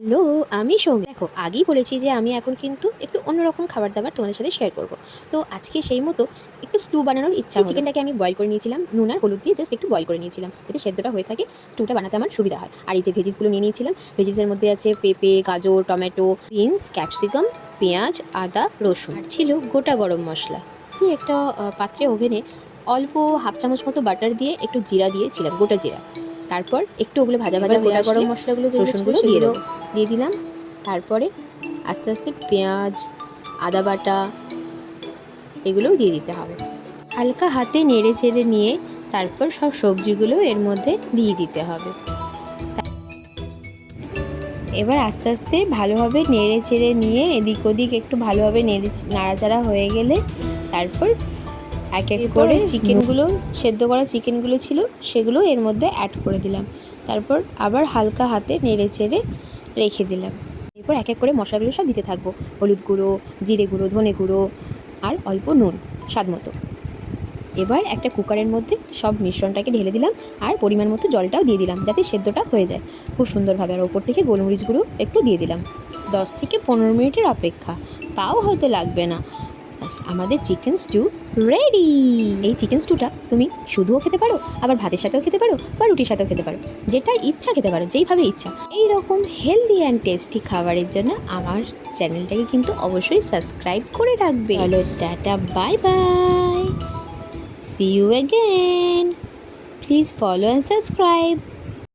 Hello, আমি সৌমি। দেখো, আগেই বলেছি যে আমি এখন কিন্তু একটু অন্যরকম খাবার-দাবার তোমাদের সাথে শেয়ার করব। তো আজকে সেই মতো একটু স্টু বানানোর ইচ্ছা হলো। চিকেনটাকে আমি বয়েল করে নিয়েছিলাম, নুন আর হলুদ দিয়ে জাস্ট একটু বয়েল করে নিয়েছিলাম, যাতে সেদ্ধটা হয়ে থাকে, স্টুটা বানাতে আমার সুবিধা হয়। আর এই যে ভেজিসগুলো নিয়ে নিয়েছিলাম, ভেজিসের মধ্যে আছে পেঁপে, গাজর, টমেটো, বিনস, ক্যাপসিকাম, পেঁয়াজ, আদা, রসুন। আর ছিল গোটা গরম মসলা। দিয়ে একটা পাত্রে ওভেনে অল্প হাফ চামচ মতো বাটার দিয়ে একটু জিরা দিয়েছিলাম, গোটা জিরা। তারপর একটু ওগুলো ভাজা ভাজা গোটা গরম মশলাগুলো রসুনগুলো দিয়ে দিলাম। তারপরে আস্তে আস্তে পেঁয়াজ, আদা বাটা এগুলোও দিয়ে দিতে হবে। হালকা হাতে নেড়ে চেড়ে নিয়ে তারপর সব সবজিগুলো এর মধ্যে দিয়ে দিতে হবে। এবার আস্তে আস্তে ভালোভাবে নেড়ে চেড়ে নিয়ে এদিক ওদিক একটু ভালোভাবে নাড়াচাড়া হয়ে গেলে তারপর এক এক করে চিকেনগুলো, সেদ্ধ করা চিকেনগুলো ছিল সেগুলো এর মধ্যে অ্যাড করে দিলাম। তারপর আবার হালকা হাতে নেড়ে চেড়ে রেখে দিলাম। এরপর এক এক করে মশলাগুলো সব দিতে থাকবো। হলুদ গুঁড়ো, জিরে গুঁড়ো, ধনে গুঁড়ো আর অল্প নুন স্বাদ মতো। এবার একটা কুকারের মধ্যে সব মিশ্রণটাকে ঢেলে দিলাম আর পরিমাণ মতো জলটাও দিয়ে দিলাম, যাতে সেদ্ধটা হয়ে যায় খুব সুন্দরভাবে। আর ওপর থেকে গোলমরিচ গুঁড়ো একটু দিয়ে দিলাম। 10 থেকে 15 মিনিটের অপেক্ষা, তাও হয়তো লাগবে না। আমাদের চিকেন স্টু রেডি। এই চিকেন স্টুটা তুমি শুধুও খেতে পারো, আবার ভাতের সাথেও খেতে পারো, বা রুটির সাথেও খেতে পারো, যেটা ইচ্ছা খেতে পারো, যেইভাবে ইচ্ছা। এই রকম হেলদি অ্যান্ড টেস্টি খাবারের জন্য আমার চ্যানেলটাকে কিন্তু অবশ্যই সাবস্ক্রাইব করে রাখবে। চলো, tata, bye bye, see you again. Please follow and subscribe.